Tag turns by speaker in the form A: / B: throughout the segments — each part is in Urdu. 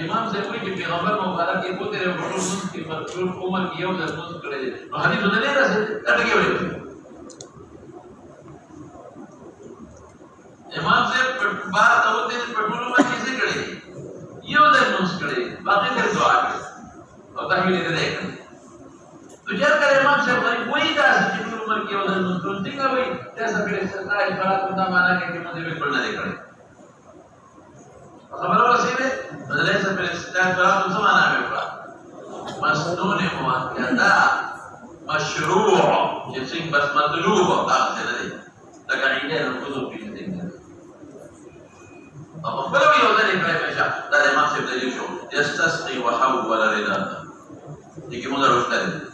A: امام سے کوئی کہ پیغمبر مبارک کے پوتے رہے بڑھو منس کی مرکول عمر کی یو در منس کرے دے تو حدیث ہوتا نہیں رہا سے کٹ گئے ہوئے امام سے بات ہوتے ہیں پٹھول عمر کیسے کرے دے یو در منس کرے باقی در دعا کرے اور تحویل دے کرے تو جب کر امام سے کوئی دا سے پٹھول عمر کی یو در منس کرے دیکھا بھئی جیسا پھر استثناء اجبارات بندہ مانا کہ مجھے بھی پڑھنا دے کرے خبر رسیدے بدلے سے پھر استثناء اجبارات بندہ مانا میں پڑھا مسنون مؤکدہ مشروع جسے بس مطلوب آپ سے دے لکہ عیدہ القضو کی دیں گے اب اخبرو یہ ہوتا ہے کہ پیشا دار امام سے دلیل شو یستسقی وحول رضا یہ کہ مدر رشتہ دے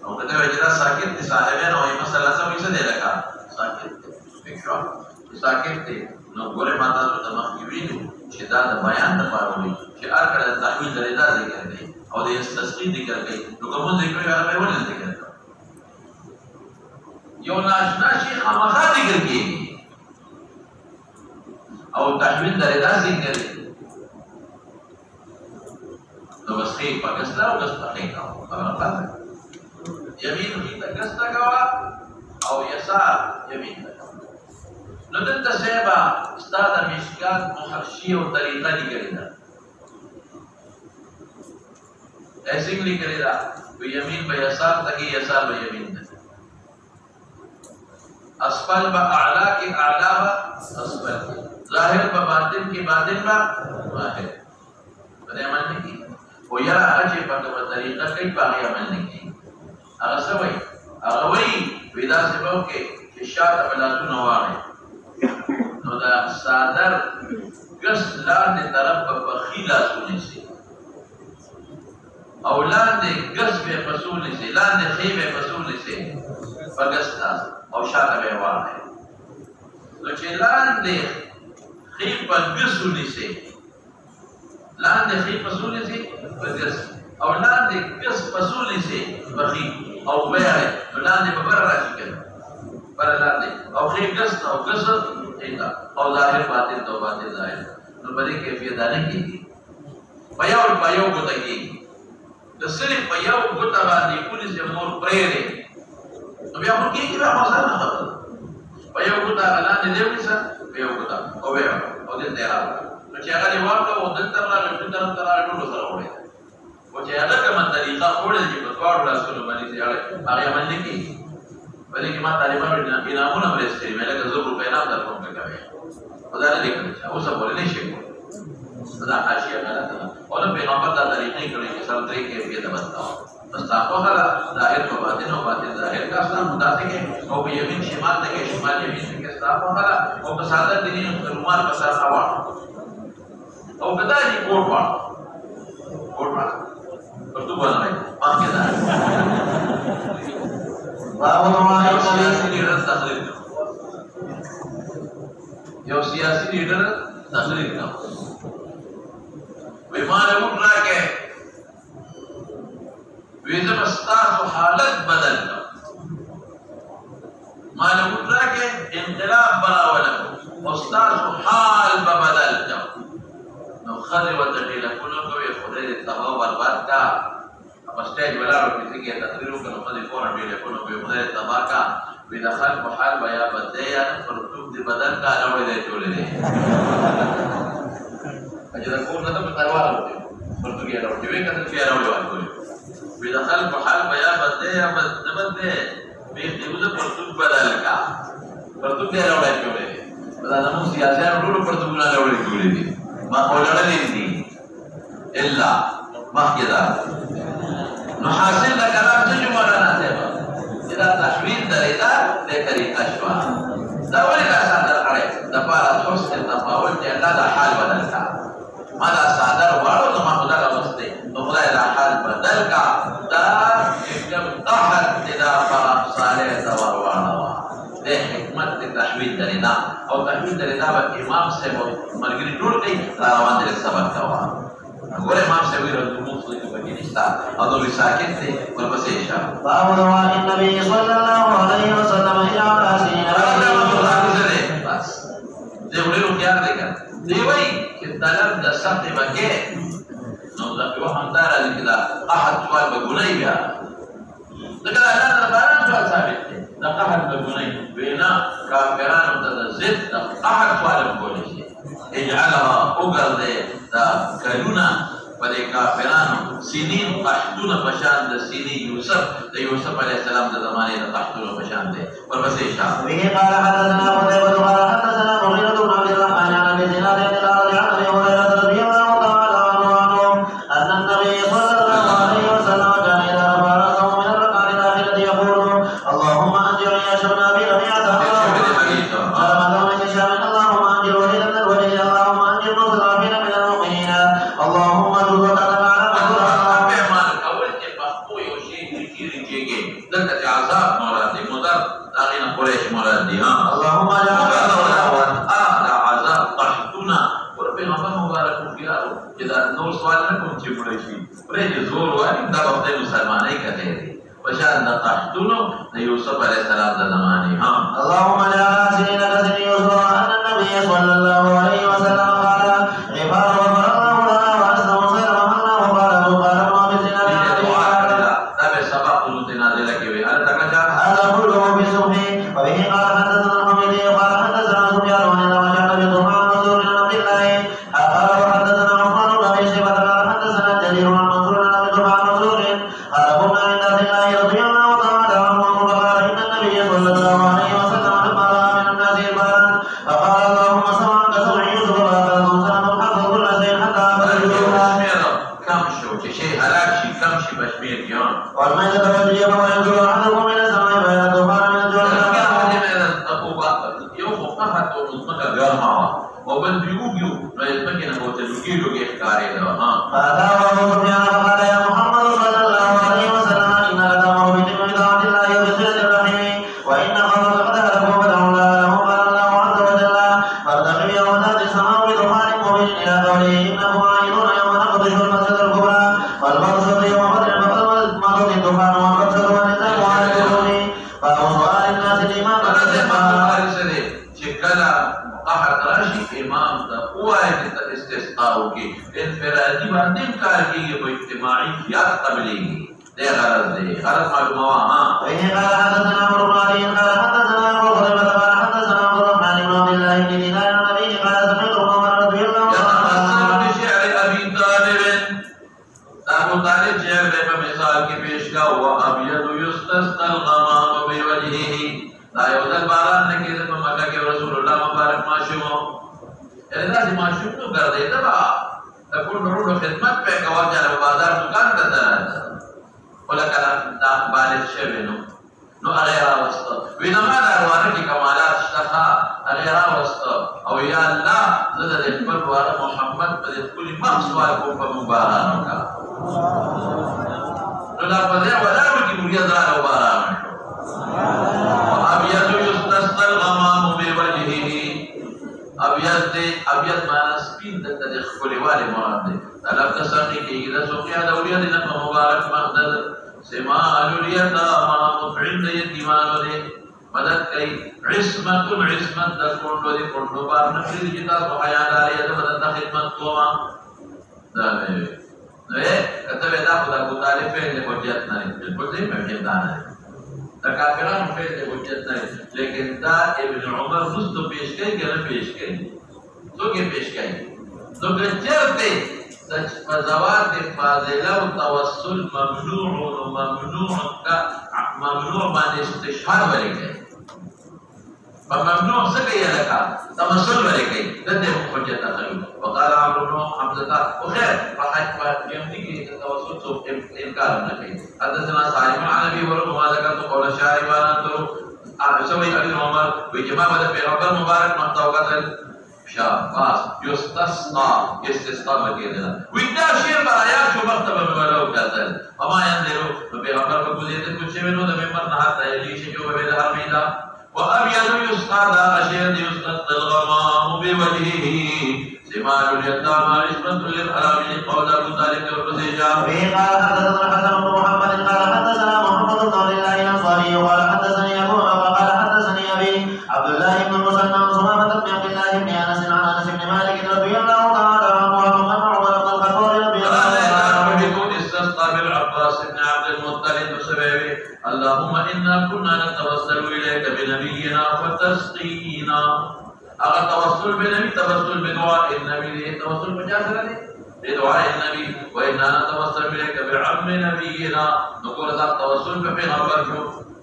A: اور کہتے ہوئے جدا ساکت تی صاحبین اور یہ مسئلہ سب اسے دے رکھا ساکت تی ایک شو ساکت تی نو گورے ماتا تو تمخیوینو شداد بیان دپار ہوئی کہ ارکڑ تحویل رضا ذکر گئی اور یہ تسقید ذکر گئی تو کمون ذکر گئی اور میرے ذکر گئی یو ناشنا شیخ ہمخا ذکر کی اور تحویل رضا ذکر گئی تو بس خیق پا گسلا و گسلا خیق آو خبر پاتا یمین خیتا گسلا کوا او یسار یمین تا نو دلتا سیبا استاد مشکات محرشی و طریقہ نکلی دا ایسے ہی کرے دا تو یمین با یسار تکی یسار با یمین تکی اسفل با اعلا کی اعلا با اسفل کی ظاہر با باطن کی باطن با ظاہر بنے عمل نہیں کی وہ یرا اچھے پاک با طریقہ کئی باقی عمل نہیں کی اگر سوئی اگوئی ویدا سے باو کے شاشات عملاتو نوانے نو دا صادر گس لاندے طرف با بخیلہ سونے سے او لاندے گس بے فصولی سے لاندے خیب فصولی سے بگستا او شاتا بے وار ہے تو چھے لاندے خیب با گسولی سے لاندے خیب فصولی سے بگس او لاندے گس فصولی سے بخیب او بیر ہے تو لاندے ببر راشی کرنا پر لاندے او خیب گس او گس ایتا او ظاہر باطن تو باطن ظاہر تو بڑی کیفیت آنے کی پیاو پیاو گتا کی تو صرف پیاو گتا باندی پولی سے مور پریرے تو بیا مور کی بیا موسان نہ خبر پیاو گتا غلانے دیولی سا پیاو گتا او بیاو او دل دیرا تو چی اگر دیوار کا وہ دل تر لگا پھر طرف تر آگے ڈولو سر ہوڑے وہ چی اگر کا من طریقہ ہوڑے جی بطوار رسول بنی سے آگے آگے عمل نہیں کی بلی کہ ماں تعلیمہ انامون امریس کری میں لکہ ضرور روپے نام در کون کا ہے خدا نے دیکھنا چاہا وہ سب بولے نہیں شیخ بولے خدا حاشیہ میں رہتا اور پیغمبر دا طریقہ نہیں کرنے کے سب طریقے کیفیت بنتا ہو بس تاقو خلا ظاہر کو باطن و باطن ظاہر کا اسلام متاثر ہے اور یمین شمال تکے شمال یمین تکے تاقو خلا اور بسادر دینی رومال بسار خوار اور کتا جی کوٹ پاڑ اور تو بنا رہے ماں کے دار سیاسی لیڈر تقریر کرو یو سیاسی لیڈر تقریر کرو ویمان اٹھ رہا کہ ویزم استاس و حالت بدل کرو مان اٹھ رہا کہ انقلاب براولا استاس و حال بدل کرو نو خضر و تٹیلکونو کوئی خدر تباو برباد کا اب اسٹیج بلارو کسی کی تقریروں کا نمازی فورا ٹیلیفونوں پہ خدای تباہ کا ویدہ خلق و حال بیا بدے یا فرطوب دی بدن کا نوڑی دے چولے دے اجھتا کون نتا بتاروار ہوتے فرطوب یا نوڑی وے کتن کیا نوڑی وار کوئی ویدہ خلق و حال بیا بدے یا نبت دے بیخ دیوزا فرطوب بدل کا فرطوب دیا نوڑی چولے دے بدا نمو سیاسی نوڑو فرطوب نا نوڑی چولے دے ما قولنا لیندی اللہ محجدہ نحاصل لکلام تجمعنا ناتبا اذا تحویل دریتا لیکری اشوا دا ولی دا سادر قرے دا پارا حسن تفاول جے اللہ دا حال بدل کا ما دا سادر وارو دا ما خدا کا مستے تو خدا دا حال بدل کا دا اکم تحت اذا فرق صالح دواروانا دے حکمت تحویل دریتا اور تحویل دریتا با امام سے مرگری ٹوڑ گئی راوان دل سبت کوا گورے امام سے ویر الجموع صلی اللہ علیہ وسلم ادولی ساکت تھے اور بس ایشا
B: باب دعاء النبی صلی اللہ علیہ وسلم الى راسین
A: بس دیولی رو کیا دے گا دیوئی کہ طلب د سخت بکې نو دا یو همدار دي دا قحط سوال بګونی بیا دغه الله د باران سوال ثابت دی دا قحط بګونی وینا کافرانو ته د ضد د قحط سوال کولی شي اجعلها وګرځي دا کلونه په کافرانو سنین قحطونه پشان د سینې یوسف علیه السلام د زمانه د قحطونو پشان دی ورپسې اشاره
B: به قال حدثنا قتيبة قال حدثنا مغيرة بن عبد الرحمن عن ابي زناد عن ابي هريرة رضي الله تعالى عنه ان النبي صلى الله عليه وسلم كان اذا رفع راسه من الركعة الاخرة يقول اللهم انجر يا شبنا بربيعة اللهم انجر وليدا من الوليد اللهم انجر مستضعفين من المؤمنين اللهم ارزقنا اللهم
A: عذاب قحطنا وربنا مبارك فيها اذا نور سوال نكون چپړی شي پرې زور وایي دا وخت مسلمانای کوي وشان قحطنا يوسف عليه السلام د زمانه
B: اللهم لا سيدنا كسن يوسف ان النبي صلى الله عليه وسلم قال غفار وغفر الله لنا واسلم خير ومنا وقال ما بزنا
A: دا به سبق نوتنا دلکه وي هر تکا
B: هذا كله في صبح وبه قال حدثنا الحميدي قال حدثنا سفيان عن وجعل بطمان منصور بن عبد الله قال وحدثنا عثمان بن ابي شيبه قال حدثنا جرير عن منصور بن ابي طلحه منصور قال كنا عند عبد الله رضي الله تعالى عنه فقال ان النبي صلى الله عليه وسلم لما راى من الناس ادبارا فقال اللهم سمعك سمع يوسف وقال سنه حفظ كل شيء حتى
A: كم شو شيء هلاك شيء كم شيء بشمير يوم
B: والميتة والجيب وينزل احدكم من السماء فإذا طوفان من الجوع
A: وبل بيوجو ما يتمكن هو تلوكيلو كيحكاري له
B: فأتاه أبو سفيان فقال يا محمد صلى الله عليه وسلم إن لتأمر بطاعة الله وبصلة الرحم وإن قومك قد هلكوا فدعوا الله له قال الله عز وجل فارتقب يوم تأتي السماء بدخان مبين إلى قوله إنكم عائدون يوم نقضي المسجد الكبرى والبطشة يوم بدر فقد مضت الدخان والبطشة والنساء على الوجوه فأبو سؤال الناس الإمام
A: قحط راشي امام دا قوائے جتا استثقاء کی انفرادی باندیم کار کی یہ اجتماعی یاد قبلی گی دے غرض معلومہ وہاں
B: وإن قال حدثنا عمرو بن علي قال حدثنا أبو هريرة قال حدثنا عبد الرحمن بن عبد الله بن دينار عن أبيه قال سمعت عمر رضي الله عنه
A: يتمثل بشعر أبي طالب أبو طالب شعر بمثال کی پیش کا وأبيض يستسقى الغمام بوجهه لا يودل باران نکید مکہ کے رسول اللہ مبارک معشوم اذا سے معشوم تو کر دیتا با تکون نور خدمت پہ کوا جا بازار دکان کرتا رہتا ولا کلام دا بالغ شبنو نو غیر وسط وینما دروانه کی کمالات شتها غیر وسط او یا الله زد خپل واره محمد په کل مخصوص کو په مبارانو کا نو لا پدې ولا کی مریاد را مبارانو ابيض يستسقى الغمام بوجهه ابيض معنى سپین د خپل والي مراد ده طلب تسقي کې د سوقيا دوريا د مبارک مقدس سمال اليتامى مطعم د یتیمان ده مدد کوي عصمت د کونډو د کونډو بار نه کړی چې تاسو حیاداري د مدد خدمت کوما دا نه کته دا خدای ابو طالب په حجت نه بالکل دې په حجت نه کافران په دې حجت نه لیکن دا ابن عمر مست پیش کوي کنه پیش کوي څوک پیش کوي نو ګرځته د فزوات فاضله او توسل ممنوع باندې استشهاد ورکړي فممنوع سكي لك تمثل ولكي لديه حجة خير وقال عمرو بن حمزة وخير فحج يمنيك التوسل إنكار لكي حدثنا سالم عن أبي هريرة وما ذكرت قول الشاعر وأنظر سوي أبي عمر وجماعة بدأ في رب المبارك مقطوعة شاباس يستسقى استسقاء مكيدنا وإذا شيء برايات شو مكتب بملو كذل وما ينظروا فبي عمر بقولية كل شيء منه دم مرنا حتى يليش جو ببيد هرميدا وأبيض يسقى ذا أشياء يستسقى الغمام بوجهه سمال اليتامى عصمة للحرام قول أبو طالب والرزيجة
B: وفي قال حدثنا الحسن بن محمد قال حدثنا محمد بن عبد الله الأنصاري قال حدثني أبو قال حدثني أبي عبد الله بن المثنى عن سمامة بن عبد الله بن أنس عن أنس بن مالك رضي الله تعالى
A: بالعباس بن عبد المطلب سبيبي اللهم إنا كنا نتوسل إليك بنبينا فتسقينا. أغا توسل بنبي توسل بدعاء النبي توسل بجاسر بدعاء النبي. وإنا نتوسل إليك بعم نبينا نقول ذا توسل بفيغمبر شو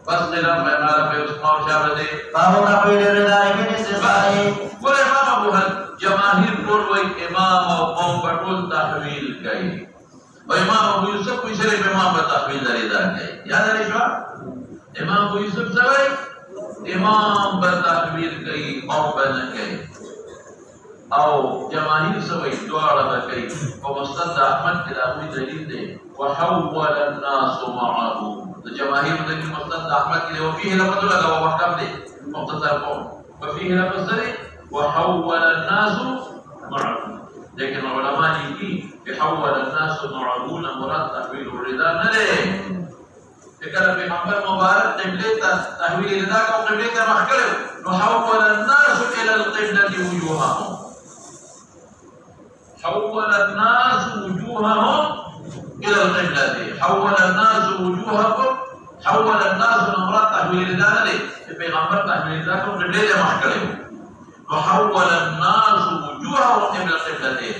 A: فاسقنا فإنا في اسماء شابته.
B: باب تحويل الرداء في الاستسقاء.
A: والإمام أبو هل جماهير قول إمام وقوم بطول تحويل كي وإمام أبو يوسف کوئی شریف امام بتحویل دریدار کئی یاد ہے شو امام ابو یوسف سوئی امام بتحویل کئی قوم بنا کئی او جماهیر سوئی دوارا بکئی و مستند احمد کلاوی دلیل دے وحول الناس معه جماهیر دلیل مستند احمد کلاوی وفيه لفظ لگا وحکم دے مختصر قوم وفيه لفظ دے وحول الناس معه. لیکن علماء نے کی کہ حول الناس معهون مراد تحویل الرداء نہ لے لیکن پیغمبر مبارک قبلے تحویل الرداء کو قبلے کا مخ کرے حول الناس الى القبلة وجوههم حول الناس وجوههم الى القبلة حول الناس وجوههم حول الناس مراد تحویل الرداء نہ لے پیغمبر تحویل الرداء کو قبلے کا مخ کرے وحول الناس وجوههم قبل القبلتين.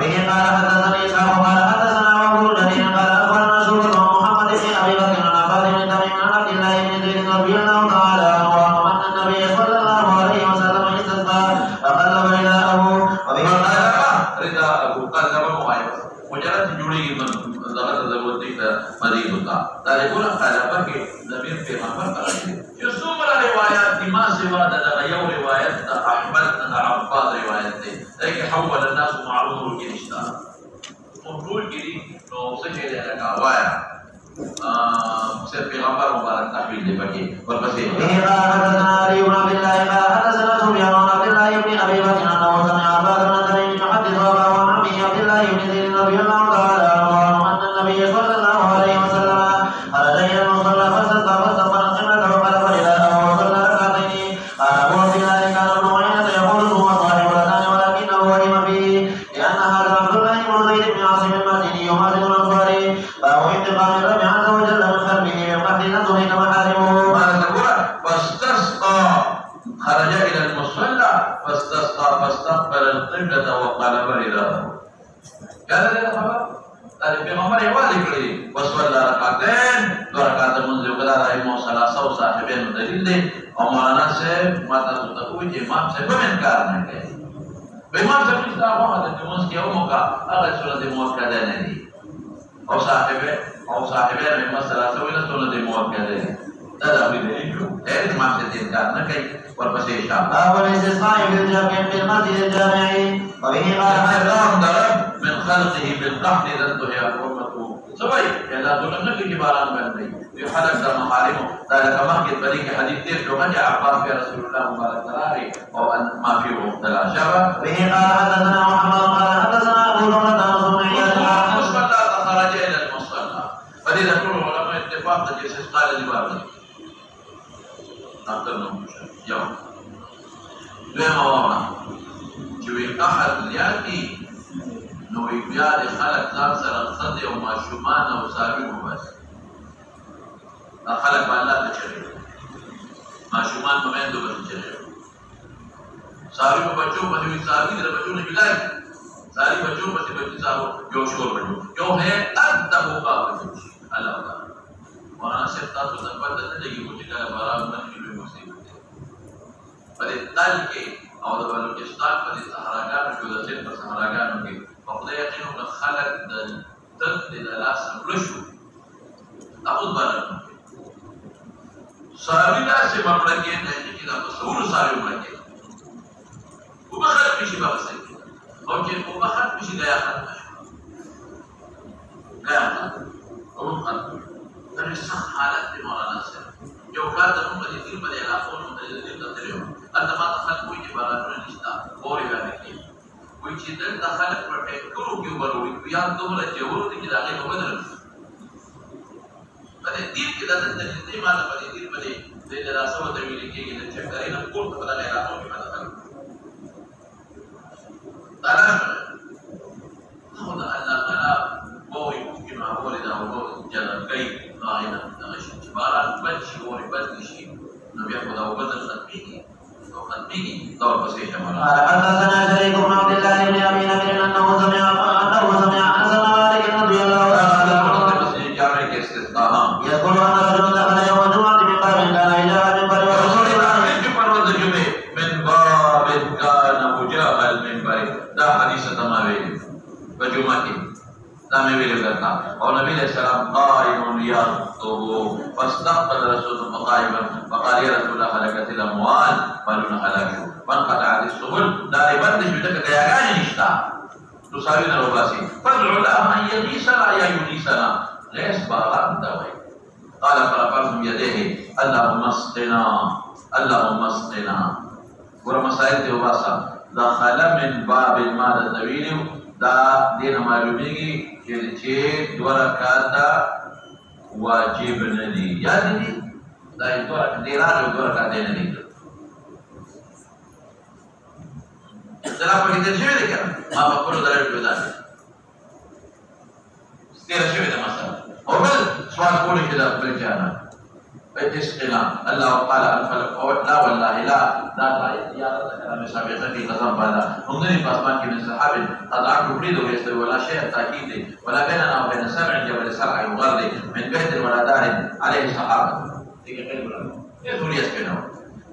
B: به قال حدثني إسحاق قال حدثنا أبو جرير قال أخبرنا شعبة محمد بن أبي بكر عن عباد بن تميم عن عبد الله بن زيد رضي الله تعالى عنه أن النبي صلى الله عليه وسلم استسقى فقلب رداءه وبه قال
A: رداءه قلب معايا مجرد جوڑی من ضغط ضرورتی کا مزید ہوتا تاریخون قلبہ کے ضمیر پیغمبر پر آئے جو سمرہ روایات ما سوا دغیو روایت احمد عباد روایت تے لیکن حول الناس معلوم کی رشتہ کنٹرول کی تو سچے لے لگا وایا صرف پیغمبر مبارک تحویل دے بکی اور بس
B: به قال حدثنا علي بن عبد الله قال حدثنا سفيان عن عبد الله بن ابي بكر انه سمع عباد بن تميم يحدث اباه عن عمه عبد الله بن زيد رضي الله تعالى عنه ان النبي صلى الله عليه وسلم خرج الى المصلى فاستسقى فاستقبل القبلة وقلب رداءه وصلى ركعتين. قال ابو عبد الله كان ابن عيينة يقول هو صاحب الاذان ولكنه وهم فيه لان هذا عبد الله بن زيد بن عاصم المازني يمازن الانصاري فهو انتقام الرب عز وجل من قلبه من قبل ان تهلك محارمه.
A: فاستسقى خرج الى المصلى فاستسقى فاستقبل القبلة وقلب رداءه. قال له خبر قال پیغمبر یہ واضح کړی وصلى ركعتين دو رکعات منځ وکړه رحمه ثلاثه او صاحبین دلیل دی او مولانا سے ماته ته کوئی چې امام سے کوم انکار نه کوي امام سے چې دا وخت د موږ کې او موقع هغه سورۃ موکده نه دي او صاحبین مثلا سورۃ موکده دا د دلیل دی امام سے انکار نه کوي ورپسې اشاره
B: باب الاستسقاء بالجامع في المسجد الجامع. وبه قال
A: حدثنا ضرب من خلقه بالقحط اذا انتهى حرمته سوي اذا ظلمنا في كباران بني يحدث محارمه ذلك مخي الطريق حديث دير جو رجع عباس في رسول الله مبارك تراري او ان ما فيه مختلع شبه.
B: به قال حدثنا محمد قال حدثنا ابو بكر بن
A: المصلى خرج الى المصلى فلذا كل العلماء اتفاق الاستسقاء لبارد نقدر يوم دوما وانا جو احد ياتي نو بیا د خلق ځان سره خد او ماشومان او ساروي بس خلق باندې ته چي ماشومان په مېندو باندې چي ساروي په بچو باندې ساروي د بچو نه ملای ساروي بچو په بچو سارو یو شور بچو یو ہے ادب مقابل الله تعالی مولانا شیخ تاسو ته پته نه لګي چې کله باران باندې لوي مصیبت په تل کې او د بلوچستان په صحراګانو کې د سیند په صحراګانو کې په یقین او خلق د تل د لاس رشو تاسو باندې ساروی دا چې مړه کې نه چې دا څور ساروی مړه کې او بخښ شي په وسه او چې په بخښ شي دا یا خلک او دا څه حالت دی مولانا صاحب یو کار د موږ د دې په علاقو نو د دې د تلو انت ما تخلق کوئی چې بارانونه نشتا اوري باندې کې کوئی چې د خلق په ټکرو کې وروړي یا دومره چې ورته کې داخله وګدل په دې کې د دې ماده په دې د راسو د ویل کېږي چې کاري نه کول په دغه علاقو ختمي دور پسې شمال.
B: قال حدثنا شريك بن عبد الله بن ابي نمر انه سمع انس بن مالك رضي الله تعالى عنه يقول ان رجلا دخل يوم الجمعه من باب كان الى منبر رسول الله
A: من باب كان وجاه المنبر. دا حديث تمامي بجمعه دامي ویل کرتا اور نبی علیہ السلام قائم يخطب فاستقبل رسول الله قائما فقال يا رسول الله هلكت الاموال مالنا هلاك وانقطعت السبل دا بند شدك غياغان نشتا تساوي الوباسي فادعوا له ان يغيثنا يا يغيثنا غيث باران دوي. قال فرفعهم يديه اللهم اسقنا اللهم اسقنا. ورمسائل دي وباسا دخل من باب المال الطويل دا دین معلومیږي چې 2 رکعاته واجب نه دي. یاد دي دا 2 رکعاته نه دي. دا په دې ځای کې ما په کولو درې ودا ستیر شوی دا مثلا او بل سوال کولی چې دا بل جانا اسقنا الله قال الفلق لا والله لا يا كلام سابقا في قسم بالا انظري فاسمان کې من صحابه اضعف يريد ويستوي ولا شيء تاكيد ولا بيننا وبين سبع جبل سرع يغرد من بيت ولا دار عليه صحابه يقول يسكنه.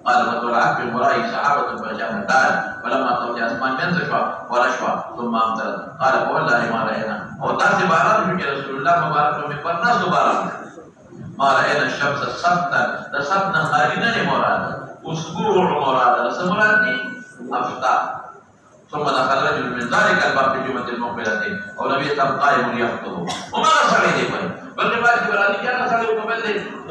A: قال فتولعت من ورائي صحابه فجاء الدار ولما توجه اسمان ينزشوا ورشوا ثم امطرت. قال فوالله ما راينا وتاسي باران في رسول الله مبارك من الناس باران ما رأينا الشمس سبتا لسبنا خارجنا مراد أسبوع مراد لسمراتي أفتح. ثم دخل رجل من ذلك الباب في جمعة المقبلة ولم يتم قائم يخطب وما رسل يديه بل رواية برادي كان رسل يقبل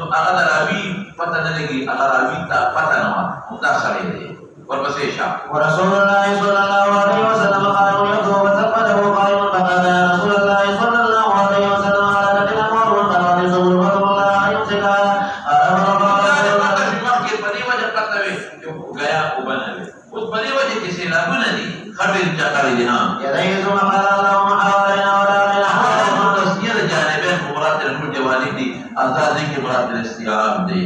A: أغاد رابي فتن لغي أغاد رابي فتنوا مدخل يديه والبسيشة.
B: ورسول الله صلى الله عليه وسلم قائم يخطب وثبته قائما فقال يا رسول الله صلى الله عليه وسلم على لك الأمر والقرار سبل يديه ثم قال اللهم حوالينا ولا علينا
A: تسنية جانبين مبارات الكل جوانبي أزازي كبرات الاستيعاب دي.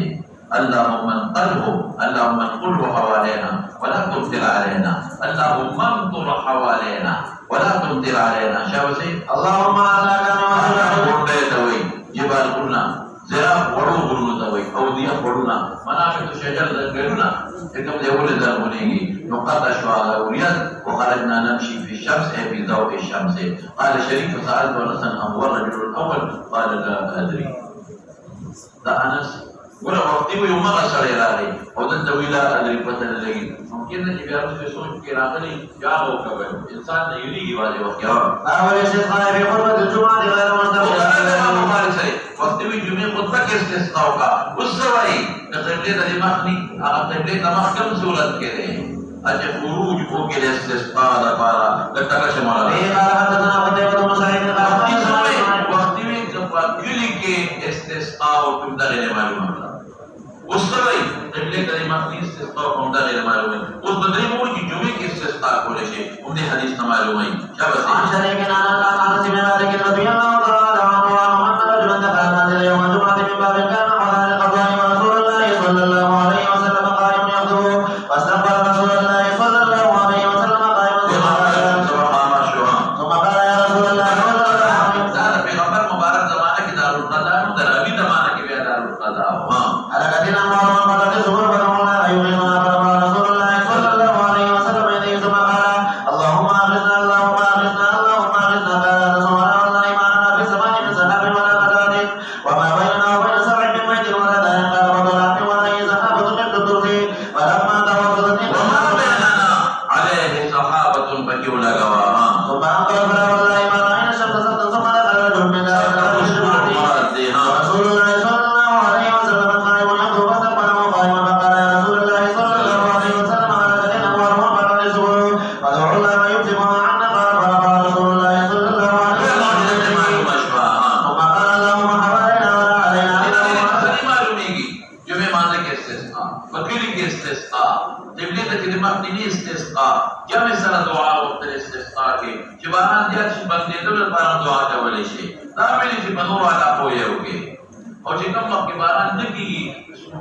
A: اللهم انقله اللهم انقله حوالينا ولا تمطر علينا اللهم امطر حوالينا ولا تمطر علينا. شاوسي اللهم على كان جبال قلنا زراف وړو غرونو ته وایي او دیا وړونه منافق شجر ذکرونه کوم دی ولې ځانونه نقطه شوا وريد وخرجنا نمشي في الشمس اي في ضوء الشمس. قال شريك سألت انسا هو الرجل الاول قال لا ادري. دا انس ولا وختي یو مغه سره راغی او دلته ویلا ادري پته نه لګي. ممکن نه چې بیا په سوچ کې راغلی یا او کوي انسان نه یریږي واځي وخت یو
B: اول شي قال في خطبه الجمعه غير مستقبل
A: وقت وی جمعه خطبه کې استثناء کا وسوي د قبله د مخني هغه قبله د مخ کوم صورت کې ده اجه خروج کو کې د استثناء لپاره د تکه شمال
B: دی. قال حدثنا قتيبة بن سعيد قال
A: وقت وی د کلی کې استثناء او کوم دغه معلومه وسوي قبله د مخني استثناء کوم دغه معلومه اوس بدري مو چې جمعه کې استثناء کول شي هم د حدیث معلومه شابه
B: شريك عن بن مالك رضي الله تعالى عنه أن رجلا دخل منزل يوم الجمعة من باب كان قضاء القضاء ورسول الله صلى الله عليه وسلم قائم يخطب واستقبل رسول الله صلى الله عليه وسلم قائما ثم قال يا رسول الله صلى الله عليه وسلم
A: پیغمبر مبارک زمانہ کی دار القضاء دراوی زمانہ کی دار القضاء
B: حركت الأموال وانقضت السبل فدعونا أيهما فدعا رسول الله صلى الله عليه وسلم يديه ثم قال اللهم أغثنا اللهم أغثنا اللهم أغثنا. قال رسول الله والله ما لنا في السماء من سحاب ولا قدرات وما بيننا وبين سبع من بيت ولا دار قال وطلعت وعليه سحابة من الدرس فلما توسطت
A: وما بيننا عليه سحابة بكي ولا قواها
B: ثم أنقل فلا والله ما رأينا الشمس سبتا ثم دخل رجل من ورسول الله صلى الله عليه وسلم قائم يخطب فاستقبله قائما فقال يا رسول الله صلى الله عليه وسلم على لك الأموال وانقطعت السبل فادعوا الله ما يمسكها عنا. قال فرفع رسول الله صلى الله عليه وسلم ثم قال اللهم حوالينا ولا علينا
A: جمعه ماذا کے استثناء وکیلی کے استثناء قبله ته مخنی استثناء جمع سره دعا وقت الاستثناء کې چې باران دې چې باندې دل لپاره دعا کولای شي دا ویلي چې بنور علا پوهیږي او چې کوم وخت باران نه کیږي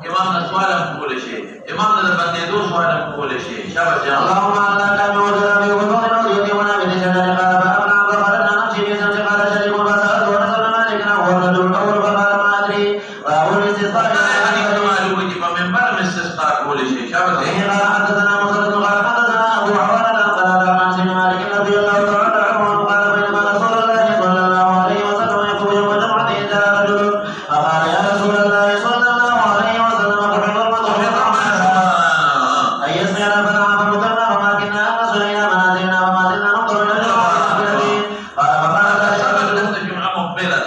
A: امام نه سوال کولای شي امام نه باندې دوه سوال کولای Siapa yang
B: Allahumma laka biwajah nabi wa tu'minu diyati wa nabi disana qala ba'amna wa qaradna nafsi bi samsi qala syarikun wa sa'adu wa nasalna malikna wa rajul awal wa qala ma adri wa awal istisqa
A: siapa
B: ini qala hadatsana Musaddad qala hadatsana Abu Awana qala an Sa'id Malik radhiyallahu ta'ala anhu qala bainama Rasulullah sallallahu alaihi wasallam yaqulu yawm al-jum'ati idza rajul qala ya Rasulullah sallallahu alaihi wasallam qul wa ayyasna fana famutanna wa ma kinna masulina manazilna wa ma zilna nunqur ila al-jum'ati qala faqala
A: siapa Jum'ah muqbilah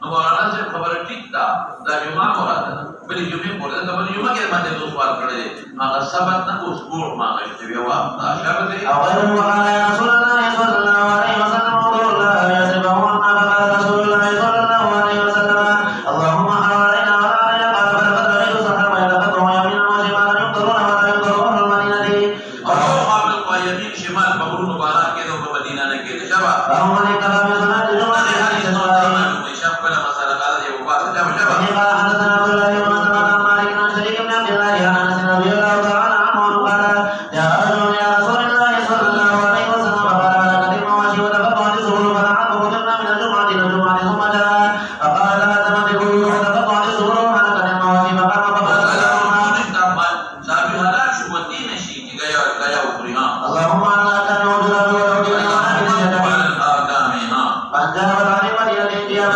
A: nomor anas khabar kita dari Jum'ah murad beli Jum'ah murad tapi Jum'ah ke mate tu soal kare maka sabat na usbur maka itu jawab siapa sih
B: awal wa qala ya Rasulullah sallallahu alaihi wasallam Allah yasbahu anna qala Rasulullah sallallahu alaihi wasallam Allahumma hawalaina wa alaina qala faqad ra'aytu sahaba yaqatu yamina wa shimalan yaqturuna wa la yaqturuna al-madinati
A: kalau qabl wa yamin shimal bahrun barak ke do Madinah ne ke siapa
B: Allahumma ni kalam salat Jumat hadis sahih
A: siapa pada masalah kalau dia buat siapa
B: ini qala hadatsana Abdullah bin Mas'ud an Malik an Sharik bin Abdullah an Anas radhiyallahu ta'ala anhu qala ya rajul ya Rasulullah sallallahu alaihi wasallam qala malakat al-mawashi wa taqatta'at az-zuhur fa na'amu kunna min al-jum'ati ila al-jum'ati thumma jaa faqala la tamaddu wa taqatta'at az-zuhur wa malakat al-mawashi fa qama fa qala
A: sabi halal syubatin shi gaya ukriha
B: Allahumma laka nawjula wa nawjula wa nawjula panjab al-alimati al-india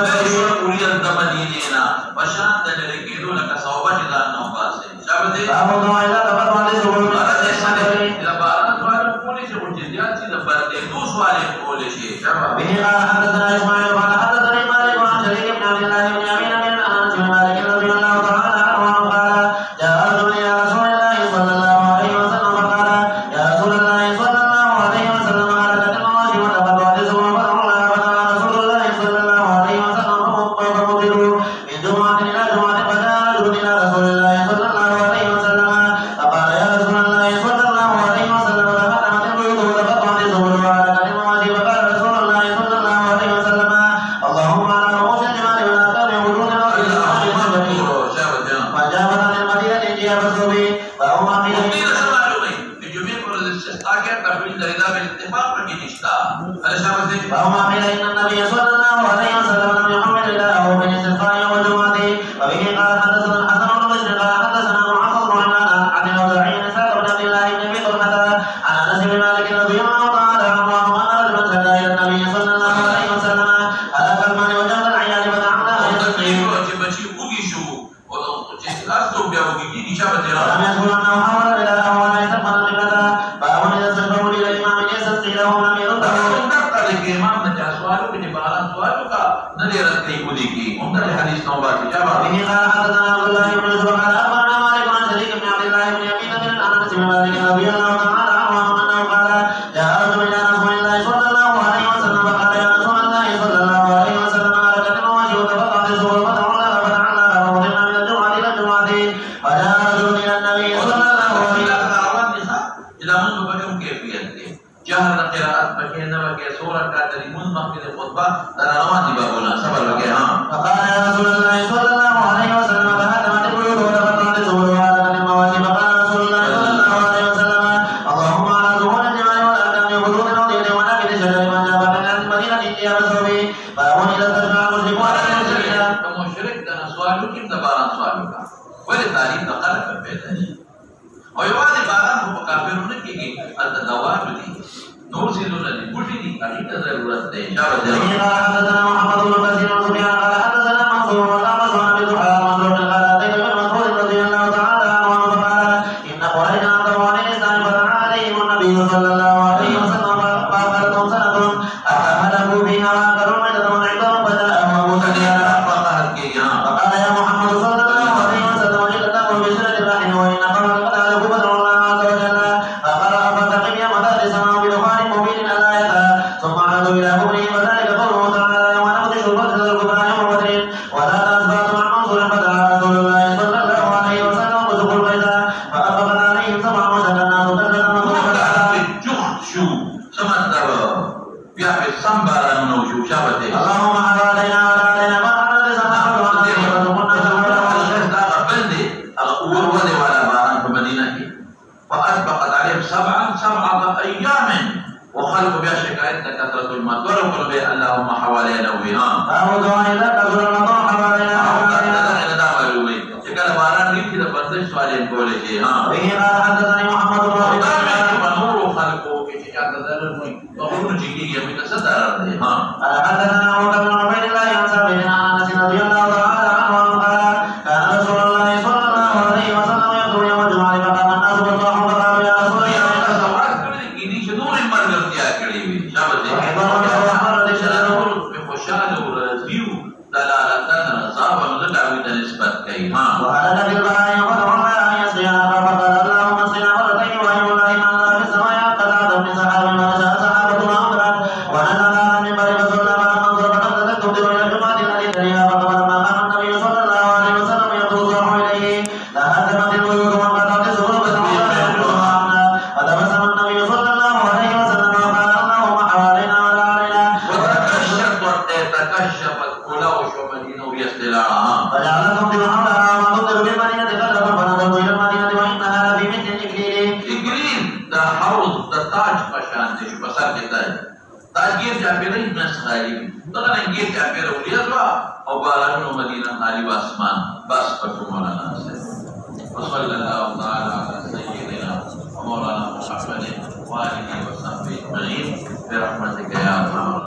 A: Urian Madinah pashan dari kehidupan kesawat di dalam nafas. Siapa sih?
B: Abu Muhammad taqatta'at az-zuhur
A: Ada desa di lebaran soal polisi urgensial di lebaran itu soal polisi. Siapa?
B: به قال حدثنا اسماعيل قال حدثني مالك عن شريك بن عبد الله بن يمين بن انس بن مالك رضي الله تعالى عنه قال جاء رجل الى رسول الله صلى الله عليه وسلم فقال يا رسول الله صلى الله عليه وسلم هلكت المواشي وتقطعت الزبور فدعونا فدعا رسول الله صلى الله عليه وسلم فمطروا من جمعه الى جمعه فجاء رجل الى رسول الله صلى الله عليه وسلم فقال يا رسول الله صلى الله عليه وسلم تهدمت البيوت وتقطعت الزبور وهلكت المواشي فقال رسول الله صلى الله عليه وسلم اللهم على رؤوس الجبال والاكام وجود الارض فجاءت عن المدينه جياب الصبي فهم قيل فهم قيل ان النبي صلى الله عليه وسلم لم يحمل الله بالاستسقاء والجمعه وبه قال حدثنا الحسن بن بشر قال حدثنا محمد بن عمران عن الاوزاعي عن اسحاق بن عبد الله بن ابي طلحه عن انس بن مالك رضي الله تعالى عنه ان رجلا شكا الى النبي صلى الله عليه وسلم هلك المال وجمع العيال فدعونا ان يسقيه ولم يذكر انه حول الى ولا يستقبل القبله فامن اذا استقبلوا الى الامام يستسقي لهم لم يرده به قال حدثنا عبد الله بن يوسف قال اخبرنا مالك عن شريك بن عبد الله بن يمين بن انس بن مالك رضي الله تعالى عنه انه قال جاء رجل الى رسول الله صلى الله عليه وسلم فقال يا رسول الله صلى الله عليه وسلم هلكت المواشي وتقطعت الزبور فدعونا فدعنا فوضعنا من الجمعه الى الجمعه فجاء رجل الى النبي صلى الله عليه وسلم
A: Jahar qiraat bagaimana bagi surah dari munmak di khutbah dan rawan di babuna sabar bagaimana
B: فقال يا رسول الله صلى الله عليه وسلم تهدمت البيوت وتقطعت الزبور وهلكت المواشي فقال رسول الله صلى الله عليه وسلم اللهم على ظهور الجبال والاكام وجود الارض ونبت الشجر من جاب من المدينه جياب الصبي فامن اذا استجمع المشركون
A: musyrik dan sualu kita barang sualu ka wala tarikh naqal berbeda oyawadi barang kafirun ki al-tadawat di نرسل لكل أحد ضرورة إشارة
B: قال حدثنا محمد بن كثير سفيان قال حدثنا منصور والأعمش عن أبي ضحى منصور قال أتيت بن مسعود رضي الله تعالى عنه فقال إن قريشا أنكروا عن الإسلام فدعا عليهم النبي صلى الله عليه وسلم فأخذتهم سنة حتى هلكوا فيها وأنكروا الميتة والعظام فجاءهم أبو سفيان فقال يا محمد صلى الله عليه وسلم جئت تأمر بصلة الرحم وإن قومك قد هلكوا فادعوا الله عز وجل فقرأ فارتقب يا مدار السماء بدخان مبين الآية ثم عادوا إلى كفرهم وذلك قوله تعالى يوم نبطش البطش الكبرى يوم بدر ولا تأسبات عن منصور فدعا رسول الله صلى الله عليه وسلم وسقوا البيضة فأطبقت عليهم سبعا وشد الناس كذبا اللهم حر علينا ولا علينا ما حرم لسنا وارزقنا
A: فأسبقت عليهم سبعة أيام وخلقوا بها شكايتنا كثرة الماء ولو به اللهم حوالينا وبها
B: باب دعاء إذا كثر المطر حوالينا
A: جika lebaran ini tidak penting soal yang boleh sih.
B: به قال حدثني محمد بن عبد الله
A: menurut خلقوا في كتاب menurut jiki yang kita sadar deh.
B: قال حدثنا أبو بكر بن عبيد الله عن ثابت عن أنس رضي الله تعالى عنه قال كان رسول الله صلى الله عليه وسلم يخطب يوم الجمعة فقام الناس بالضحى فقالوا يا رسول الله
A: ini seluruh marga dia kali sahabat dia. Mengkhusyadu raziu dalalatan nasaba mendawi dan nisbat kai.
B: وهذا في البهائم يقول الله أن يسقينا فقال اللهم اسقنا مرتين وأي الله من لا في السماء قد عدم من سحاب ونشأ سحابة أمطرت ونزل على المنبر فصلى فلما انصرف نزلت تبدر إلى الجمعة التي تليها فلما قام النبي صلى الله عليه وسلم يطوف إليه تهدمت البيوت وانقطعت السبل فتبسم النبي صلى الله عليه وسلم وقال اللهم حوالينا ولا علينا
A: وتكشفت كلاوش ومدينة ويستلعها
B: فجعلتهم بحولها وما تبدل بالمدينة كلفا فنظرت إلى المدينة وإنها لفي مثل الإكليل.
A: إكليل ده حوض ده تاج مشان شو بسار kita. Taj gir capire nas hari. Tangan gir capire uliat lah. Obalan Madinah hari basman bas pertemuan nasi. Wassalamualaikum warahmatullahi wabarakatuh. Wa alihi wa sahbihi ajma'in. Bi rahmatika ya arhamar